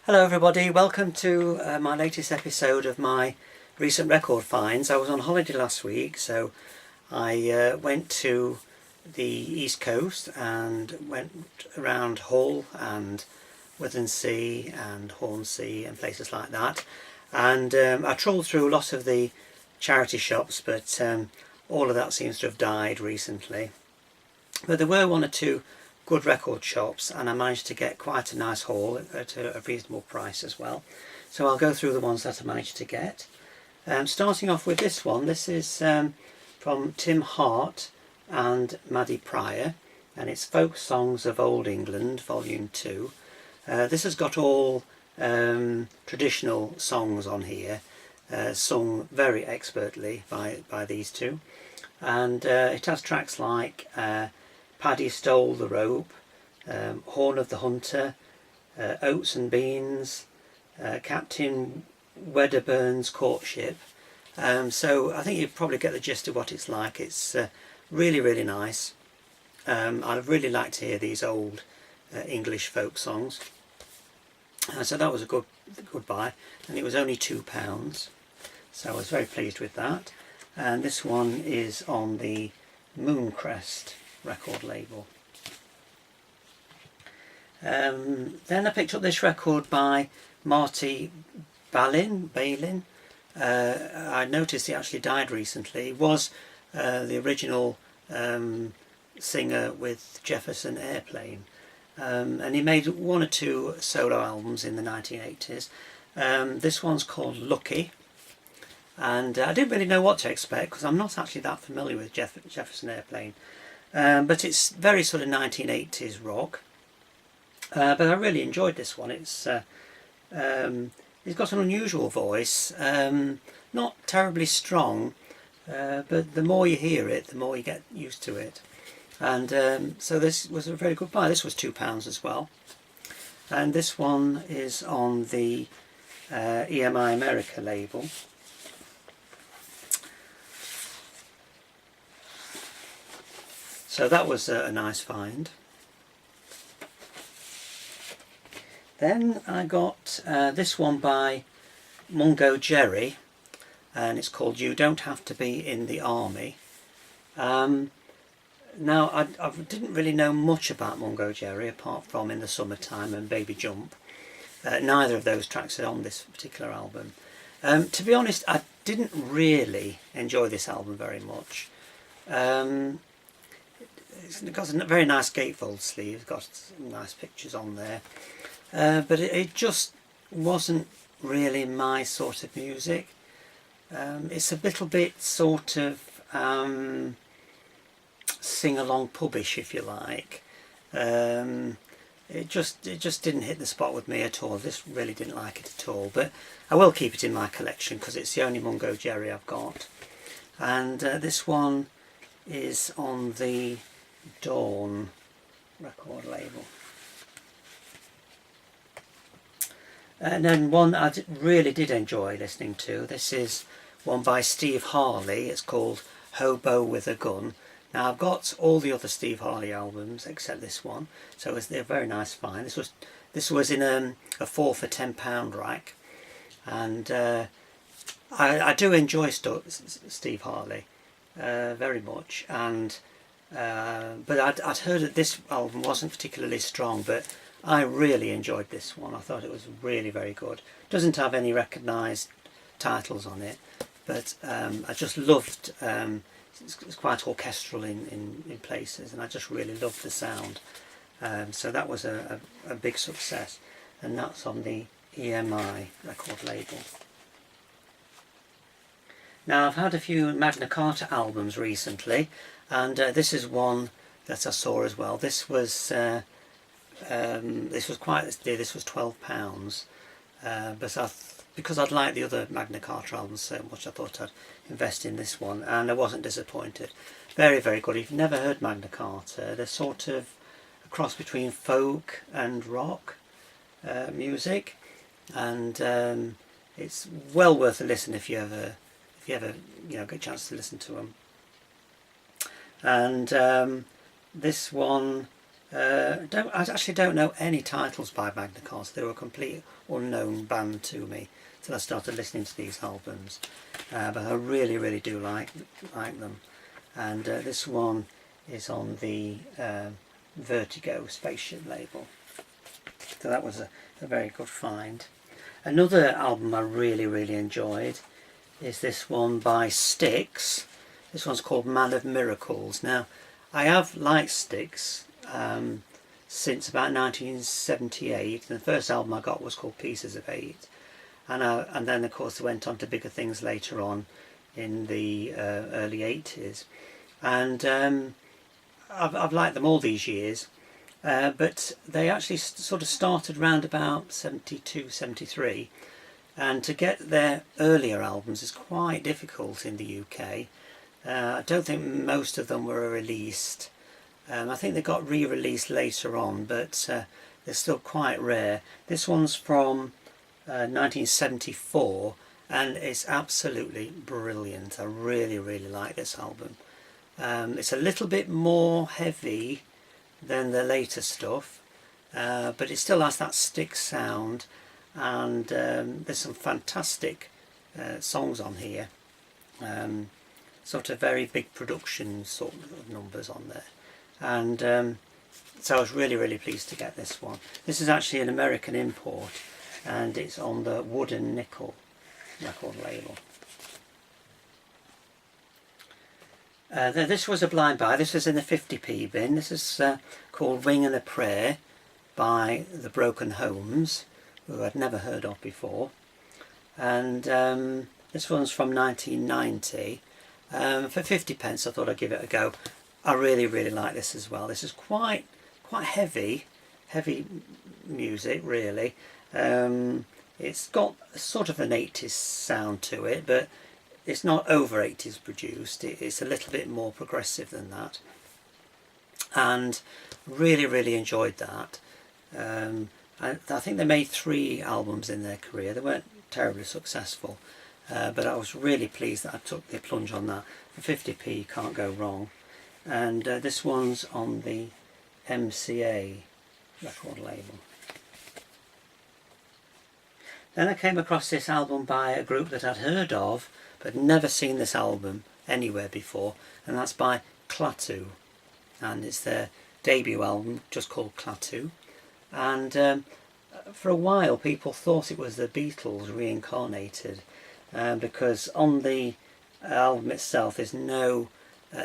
Hello everybody, welcome to my latest episode of my recent record finds. I was on holiday last week, so I went to the East Coast and went around Hull and Withensea and Hornsea and places like that. And I trawled through a lot of the charity shops, but all of that seems to have died recently. But there were one or two good record shops, and I managed to get quite a nice haul at a reasonable price as well. So I'll go through the ones that I managed to get. Starting off with this one. This is from Tim Hart and Maddie Pryor, and it's Folk Songs of Old England, Volume 2. This has got all traditional songs on here, sung very expertly by these two. And it has tracks like Paddy Stole the Rope, Horn of the Hunter, Oats and Beans, Captain Wedderburn's Courtship. So I think you probably get the gist of what it's like. It's really nice. I'd really like to hear these old English folk songs. So that was a good buy, and it was only £2. So I was very pleased with that. And this one is on the Mooncrest record label. Then I picked up this record by Marty Balin. I noticed he actually died recently. He was the original singer with Jefferson Airplane, and he made one or two solo albums in the 1980s. This one's called Lucky, and I didn't really know what to expect because I'm not actually that familiar with Jefferson Airplane. But it's very sort of 1980s rock. But I really enjoyed this one. It's got an unusual voice, not terribly strong, but the more you hear it, the more you get used to it. And so this was a very good buy. This was £2 as well. And this one is on the EMI America label. So that was a nice find. Then I got this one by Mungo Jerry, and it's called You Don't Have to Be in the Army. Now I didn't really know much about Mungo Jerry apart from In the Summertime and Baby Jump. Neither of those tracks are on this particular album. To be honest, I didn't really enjoy this album very much. It's got a very nice gatefold sleeve, it's got some nice pictures on there, but it just wasn't really my sort of music. It's a little bit sort of sing-along pubish, if you like. It just didn't hit the spot with me at all. This really didn't like it at all, but I will keep it in my collection because it's the only Mungo Jerry I've got. And this one is on the Dawn record label. And then one I really did enjoy listening to. This is one by Steve Harley. It's called Hobo with a Gun. Now I've got all the other Steve Harley albums except this one, so it's a very nice find. This was in a 4 for £10 rack, and I do enjoy Steve Harley very much. And but I'd heard that this album wasn't particularly strong, but I really enjoyed this one. I thought it was really very good. Doesn't have any recognised titles on it, but I just loved. It's quite orchestral in places, and I just really loved the sound. So that was a big success, and that's on the EMI record label. Now I've had a few Magna Carta albums recently, and this is one that I saw as well. This was quite dear. This was £12, but because I'd liked the other Magna Carta albums so much, I thought I'd invest in this one, and I wasn't disappointed. Very good. If you've never heard Magna Carta, they're sort of a cross between folk and rock music, and it's well worth a listen if you ever get a chance to listen to them. And this one I actually don't know any titles by Magna Carta. They were a complete unknown band to me till I started listening to these albums. But I really do like them. And this one is on the Vertigo spaceship label. So that was a very good find. Another album I really enjoyed is this one by Styx. This one's called Man of Miracles. Now, I have liked Styx since about 1978. And the first album I got was called Pieces of Eight. And then, of course, they went on to bigger things later on in the early 80s. And I've liked them all these years. But they actually sort of started round about 72, 73. And to get their earlier albums is quite difficult in the UK. I don't think most of them were released. I think they got re-released later on, but they're still quite rare. This one's from 1974, and it's absolutely brilliant. I really like this album. It's a little bit more heavy than the later stuff, but it still has that Styx sound, and there's some fantastic songs on here. Sort of very big production sort of numbers on there, and so I was really pleased to get this one. This is actually an American import, and it's on the Wood and Nickel record label. This was a blind buy. This is in the 50p bin. This is called Wing and a Prayer by the Broken Homes, who I'd never heard of before, and this one's from 1990. For 50 pence I thought I'd give it a go. I really like this as well. This is quite heavy music, really. It's got sort of an 80s sound to it, but it's not over 80s produced. It's a little bit more progressive than that, and really enjoyed that. I think they made 3 albums in their career. They weren't terribly successful, but I was really pleased that I took the plunge on that. For 50p, can't go wrong. And this one's on the MCA record label. Then I came across this album by a group that I'd heard of, but never seen this album anywhere before, and that's by Klaatu, and it's their debut album just called Klaatu. And for a while people thought it was the Beatles reincarnated, because on the album itself there's no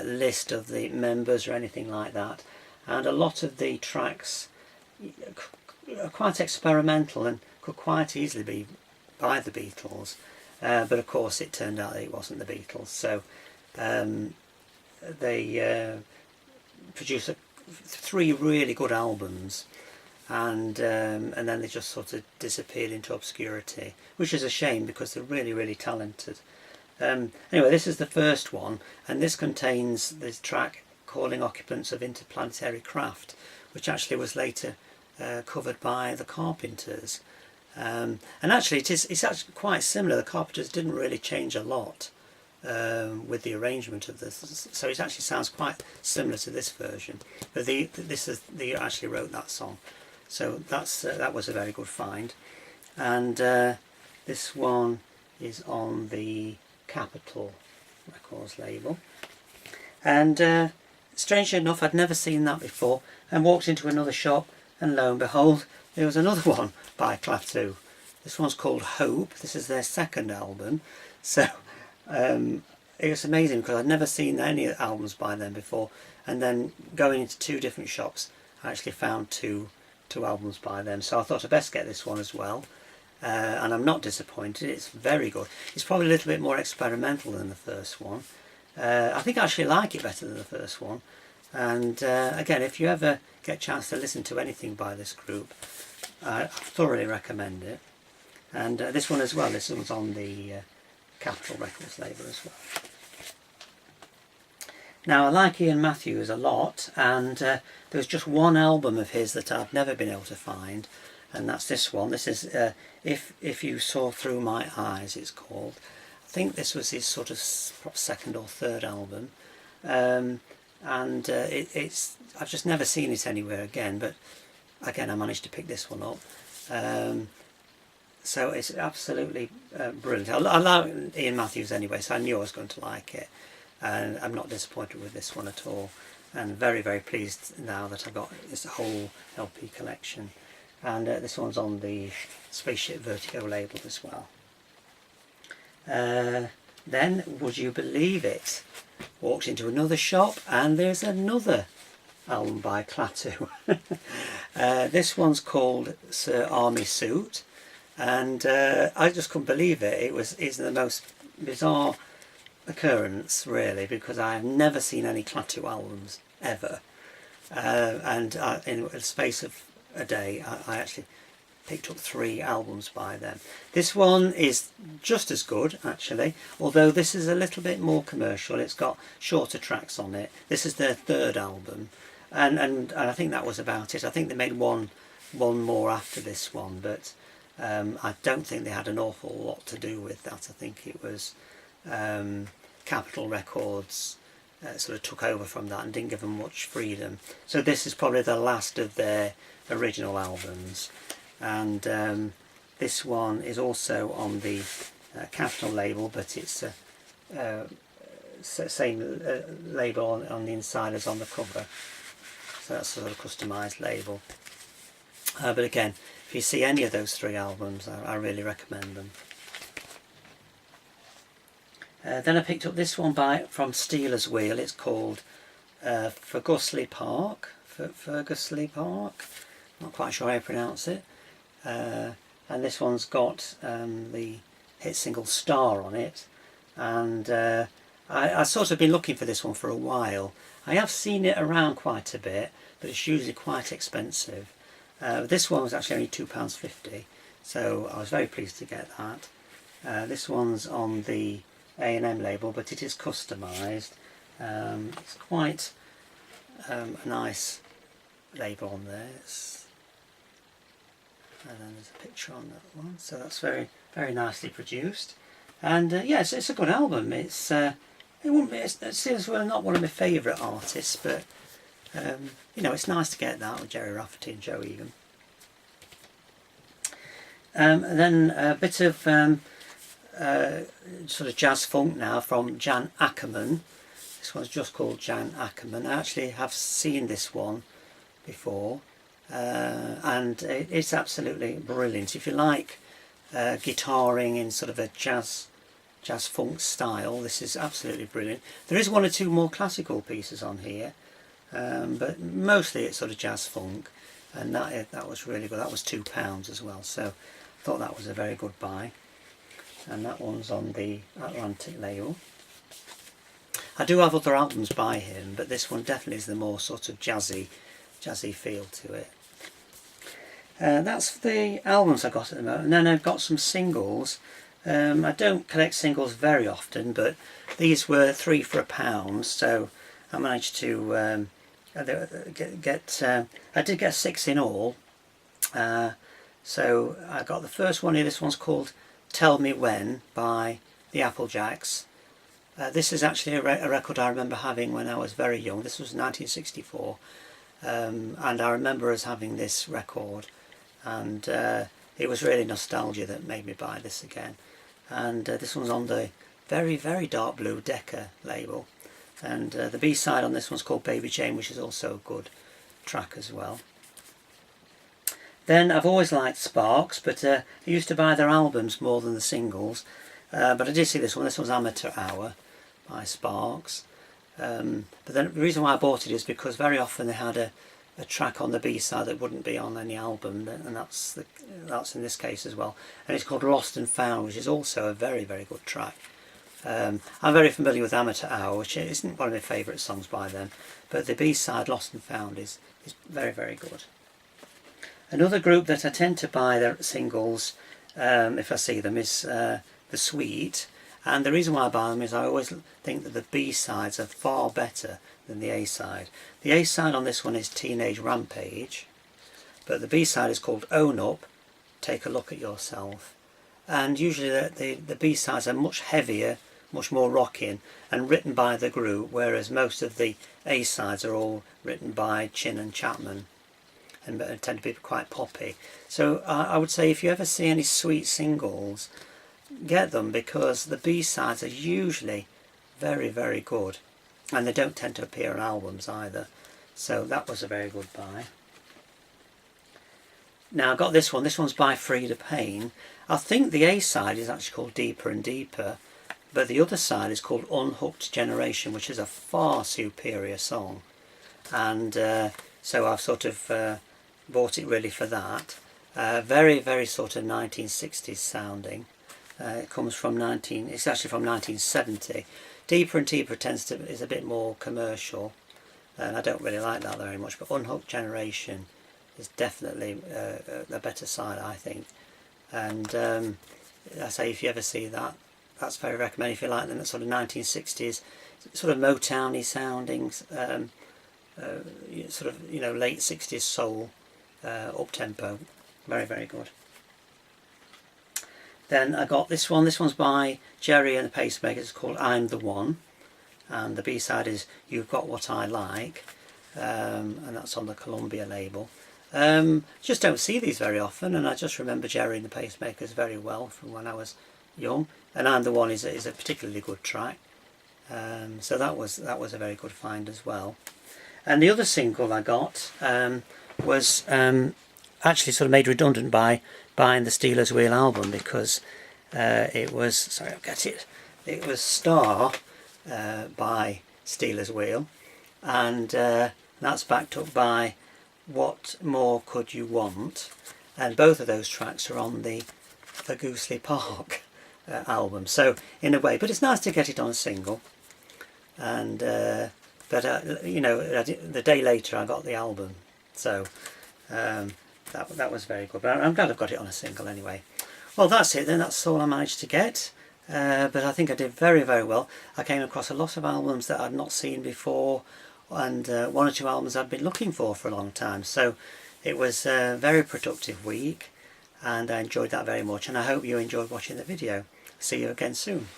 list of the members or anything like that, and a lot of the tracks are quite experimental and could quite easily be by the Beatles, but of course it turned out that it wasn't the Beatles. So they produced 3 really good albums, and then they just sort of disappeared into obscurity, which is a shame because they're really talented. Anyway, this is the first one, and this contains this track Calling Occupants of Interplanetary Craft, which actually was later covered by the Carpenters. And actually it's actually quite similar. The Carpenters didn't really change a lot with the arrangement of this, so it actually sounds quite similar to this version, but they actually wrote that song, so that was a very good find. And this one is on the Capitol Records label, and strangely enough I'd never seen that before, and walked into another shop, and lo and behold there was another one by Klaatu. This one's called Hope. This is their second album, so it was amazing because I'd never seen any albums by them before, and then going into 2 different shops I actually found two albums by them, so I thought I'd best get this one as well. And I'm not disappointed. It's very good. It's probably a little bit more experimental than the first one. I think I actually like it better than the first one. And again, if you ever get a chance to listen to anything by this group, I thoroughly recommend it. And this one as well, this one's on the Capitol Records label as well. Now I like Ian Matthews a lot, and there's just one album of his that I've never been able to find, and that's this one. This is If You Saw Through My Eyes, it's called. I think this was his sort of second or third album. and I've just never seen it anywhere again, but again I managed to pick this one up. So it's absolutely brilliant. I like Ian Matthews anyway, so I knew I was going to like it, and I'm not disappointed with this one at all, and very, very pleased now that I've got this whole LP collection. And this one's on the Spaceship Vertigo label as well. Then, would you believe it, walked into another shop and there's another album by Klaatu. This one's called Sir Army Suit, and I just couldn't believe it. It's the most bizarre occurrence, really, because I have never seen any Klaatu albums ever, and in the space of a day I actually picked up 3 albums by them. This one is just as good, actually, although this is a little bit more commercial. It's got shorter tracks on it. This is their 3rd album, and I think that was about it. I think they made one more after this one, but I don't think they had an awful lot to do with that. I think it was Capitol Records sort of took over from that and didn't give them much freedom. So this is probably the last of their original albums, and this one is also on the Capitol label, but it's same label on the inside as on the cover, so that's a sort of customised label. But again, if you see any of those 3 albums, I really recommend them. Then I picked up this one from Steeler's Wheel. It's called Fergusley Park. Not quite sure how you pronounce it. And this one's got the hit single Star on it. And I sort of been looking for this one for a while. I have seen it around quite a bit, but it's usually quite expensive. This one was actually only £2.50, so I was very pleased to get that. This one's on the A&M label, but it is customised. It's quite a nice label on there. And then there's a picture on that one, so that's very, very nicely produced. And yes, it's a good album. It's seems well not one of my favourite artists, but you know, it's nice to get that with Jerry Rafferty and Joe Egan. And then a bit of sort of jazz funk now from Jan Ackerman. This one's just called Jan Ackerman. I actually have seen this one before, and it's absolutely brilliant. If you like guitaring in sort of a jazz funk style, this is absolutely brilliant. There is 1 or 2 more classical pieces on here, but mostly it's sort of jazz funk, and that was really good. That was £2 as well, so I thought that was a very good buy. And that one's on the Atlantic label. I do have other albums by him, but this one definitely is the more sort of jazzy feel to it. That's the albums I got at the moment. And then I've got some singles. I don't collect singles very often, but these were 3 for £1, so I managed to get I did get 6 in all. So I got the first one here. This one's called Tell Me When by the Applejacks. This is actually a record I remember having when I was very young. This was 1964, and I remember us having this record, and it was really nostalgia that made me buy this again. And this one's on the very, very dark blue Decca label, and the B-side on this one's called Baby Jane, which is also a good track as well. Then I've always liked Sparks, but I used to buy their albums more than the singles. But I did see this one. This one's Amateur Hour by Sparks. But then the reason why I bought it is because very often they had a track on the B-side that wouldn't be on any album, and that's in this case as well. And it's called Lost and Found, which is also a very, very good track. I'm very familiar with Amateur Hour, which isn't one of my favourite songs by them, but the B-side Lost and Found is very, very good. Another group that I tend to buy their singles if I see them is The Sweet, and the reason why I buy them is I always think that the B-sides are far better than the A-side. The A-side on this one is Teenage Rampage, but the B-side is called Own Up, Take a Look at Yourself, and usually the B-sides are much heavier, much more rocking and written by the group, whereas most of the A-sides are all written by Chin and Chapman and tend to be quite poppy. So I would say if you ever see any sweet singles, get them, because the B-sides are usually very, very good, and they don't tend to appear on albums either. So that was a very good buy. Now I got this one. This one's by Frida Payne. I think the A-side is actually called Deeper and Deeper, but the other side is called Unhooked Generation, which is a far superior song. And so I've sort of bought it really for that. Very, very sort of 1960s sounding. It comes from it's actually from 1970. Deeper and Deeper is a bit more commercial, and I don't really like that very much, but Unhooked Generation is definitely a better side, I think. And I say, if you ever see that, that's very recommended if you like them. That sort of 1960s, sort of Motown-y sounding, sort of, you know, late 60s soul, up-tempo. Very, very good. Then I got this one. This one's by Jerry and the Pacemakers. It's called I'm the One. And the B-side is You've Got What I Like. And that's on the Columbia label. Just don't see these very often, and I just remember Jerry and the Pacemakers very well from when I was young. And I'm the One is a particularly good track. So that was a very good find as well. And the other single I got was actually sort of made redundant by buying the Steelers Wheel album, because it was, sorry, I'll get it. It was Star by Steelers Wheel, and that's backed up by What More Could You Want, and both of those tracks are on the Goosley Park album. So in a way, but it's nice to get it on a single. And but you know, the day later I got the album, so that was very good. But I'm glad I've got it on a single anyway. Well, that's it then. That's all I managed to get. But I think I did very, very well. I came across a lot of albums that I'd not seen before, and one or two albums I'd been looking for a long time. So it was a very productive week, and I enjoyed that very much, and I hope you enjoyed watching the video. See you again soon.